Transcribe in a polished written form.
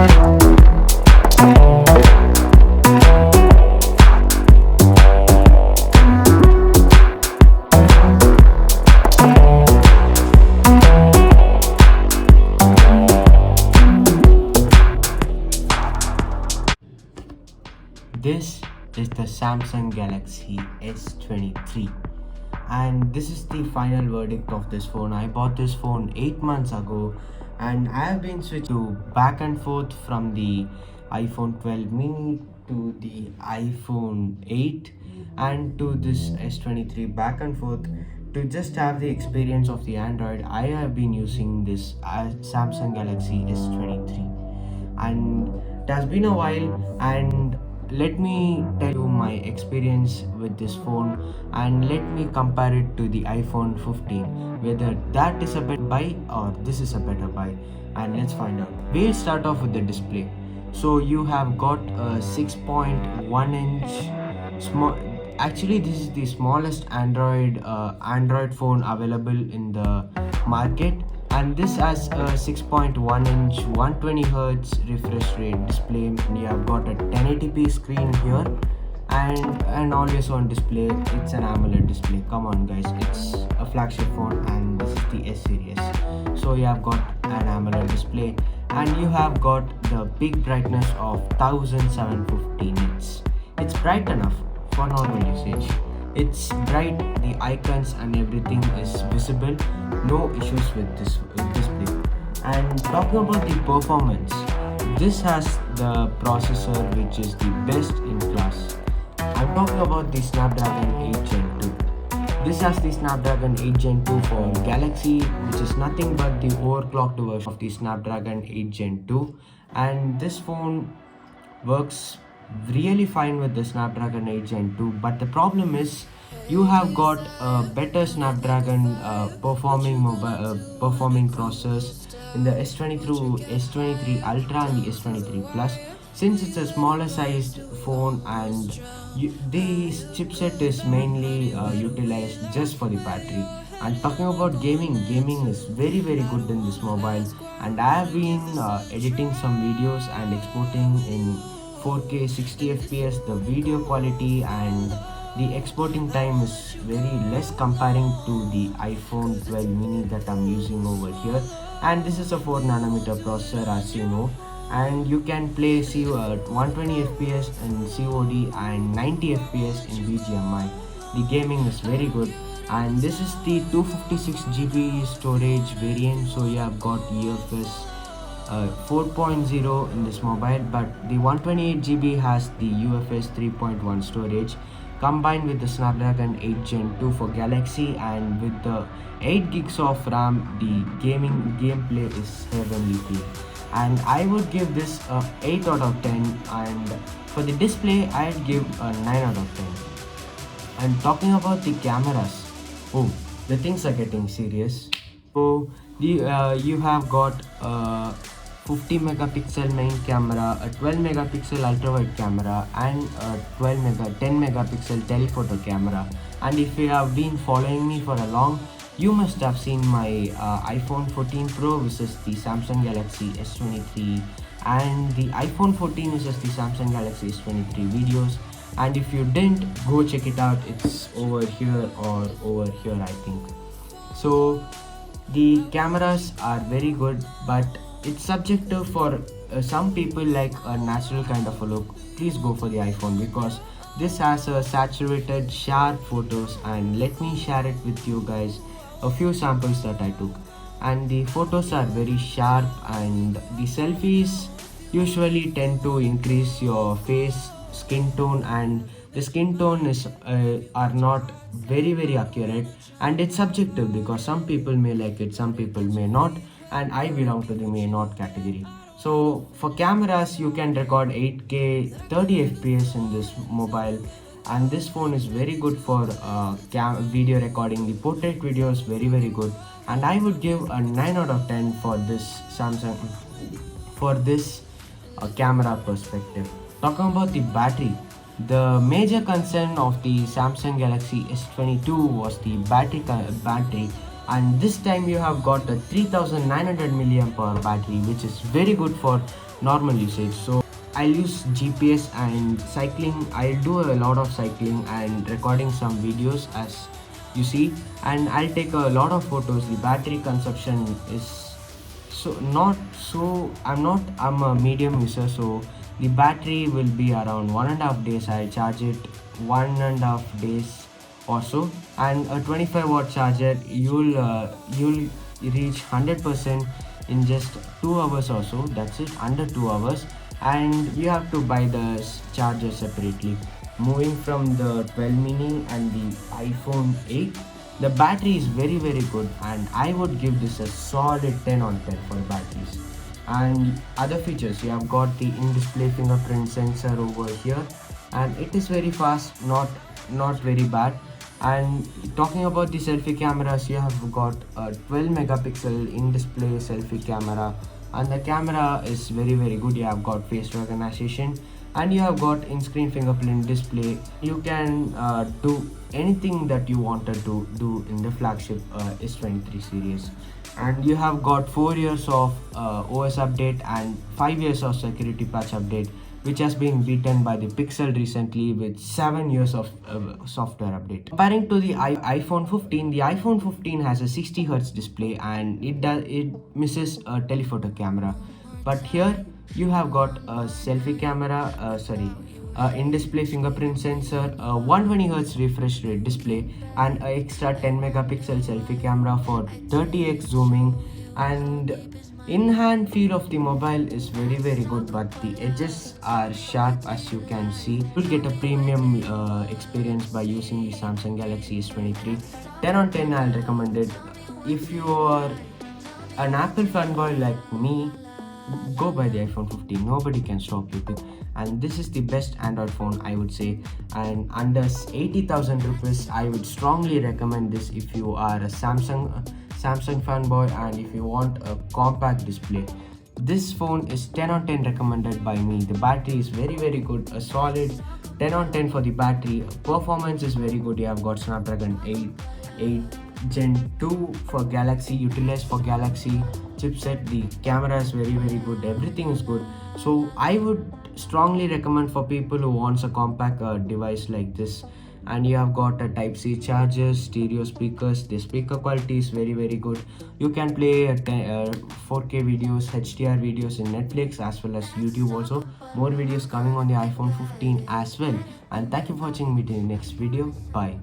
This is the Samsung Galaxy S23, and this is the final verdict of this phone. I bought this phone 8 months ago, and I have been switched to back and forth from the iPhone 12 mini to the iPhone 8 and to this S23, back and forth to just have the experience of the Android. I have been using this Samsung Galaxy S23, and it has been a while, and let me tell you my experience with this phone, and let me compare it to the iPhone 15, whether that is a better buy or this is a better buy. And let's find out. We'll start off with the display. So you have got a 6.1 inch small. Actually, this is the smallest Android phone available in the market, and this has a 6.1 inch 120 hertz refresh rate display. You have got a 1080p screen here, and an always on display. It's an AMOLED display. Come on guys, it's a flagship phone, and this is the S series. So you have got an AMOLED display, and you have got the peak brightness of 1750 nits. It's bright enough for normal usage. It's bright, the icons and everything is visible. No issues with this display. And talking about the performance, this has the processor which is the best in class. I'm talking about the Snapdragon 8 Gen 2. This has the Snapdragon 8 Gen 2 for Galaxy, which is nothing but the overclocked version of the Snapdragon 8 Gen 2. And this phone works really fine with the Snapdragon 8 Gen 2, but the problem is you have got a better Snapdragon performing processors in the S23 Ultra and the S23 Plus. Since it's a smaller sized phone, and this chipset is mainly utilized just for the battery. And talking about gaming is very good in this mobile, and I have been editing some videos and exporting in 4K 60 fps. The video quality and the exporting time is very less comparing to the iPhone 12 mini that I'm using over here. And this is a 4nm processor, as you know, and you can play 120 fps in COD and 90 fps in BGMI. The gaming is very good, and this is the 256 GB storage variant. So you have got UFS 4.0 in this mobile, but the 128 GB has the UFS 3.1 storage combined with the Snapdragon 8 Gen 2 for Galaxy, and with the 8 gigs of RAM. The gameplay is heavenly feel, and I would give this a 8 out of 10, and for the display I'd give a 9 out of 10. And talking about the cameras, oh, the things are getting serious. So you have got 50 megapixel main camera, a 12 megapixel ultra wide camera, and a 10 megapixel telephoto camera. And if you have been following me for a long, you must have seen my iPhone 14 Pro versus the Samsung Galaxy S23, and the iPhone 14 versus the Samsung Galaxy S23 videos. And if you didn't, go check it out. It's over here or over here, I think. So the cameras are very good, but it's subjective for some people like a natural kind of a look. Please go for the iPhone, because this has a saturated sharp photos, and let me share it with you guys, a few samples that I took. And the photos are very sharp, and the selfies usually tend to increase your face skin tone, and the skin tone is are not very accurate. And it's subjective, because some people may like it, some people may not, and I belong to the may not category. So for cameras, you can record 8K 30 fps in this mobile, and this phone is very good for video recording. The portrait video is very good, and I would give a 9 out of 10 for this Samsung, for this camera perspective. Talking about the battery, the major concern of the Samsung Galaxy S22 was the battery. and this time you have got a 3900 milliamp hour battery, which is very good for normal usage. So I'll use GPS and cycling. I'll do a lot of cycling and recording some videos as you see, and I'll take a lot of photos. The battery consumption is not so I'm a medium user, so the battery will be around 1.5 days. I'll charge it 1.5 days or so, and a 25-watt charger, you'll reach 100% in just 2 hours or so. That's it, under 2 hours. And you have to buy the charger separately. Moving from the 12 mini and the iPhone 8, the battery is very good, and I would give this a solid 10 on 10 for batteries. And other features, you have got the in-display fingerprint sensor over here, and it is very fast, not very bad. And talking about the selfie cameras, you have got a 12 megapixel in-display selfie camera, and the camera is very good. You have got face recognition, and you have got in-screen fingerprint display. You can do anything that you wanted to do in the flagship S23 series. And you have got 4 years of OS update and 5 years of security patch update, which has been beaten by the Pixel recently with 7 years of software update. Comparing to the iPhone 15, the iPhone 15 has a 60 Hz display, and it misses a telephoto camera. But here you have got a selfie camera, in-display fingerprint sensor, a 120 Hz refresh rate display, and an extra 10 megapixel selfie camera for 30x zooming. And in-hand feel of the mobile is very good, but the edges are sharp, as you can see. You'll get a premium experience by using the Samsung Galaxy S23. 10 on 10 I'll recommend it. If you are an Apple fanboy like me, go buy the iPhone 15. Nobody can stop you. And this is the best Android phone, I would say. And under 80,000 rupees, I would strongly recommend this if you are a Samsung fanboy and if you want a compact display. This phone is 10 on 10 recommended by me. The battery is very good. A solid 10 on 10 for the battery. Performance is very good. You have got Snapdragon 8 Gen 2 for Galaxy, utilized for Galaxy chipset. The camera is very good. Everything is good. So I would strongly recommend for people who wants a compact device like this. And you have got a Type-C charger, stereo speakers. The speaker quality is very good. You can play 4K videos, HDR videos in Netflix as well as YouTube also. More videos coming on the iPhone 15 as well. And thank you for watching me till the next video. Bye.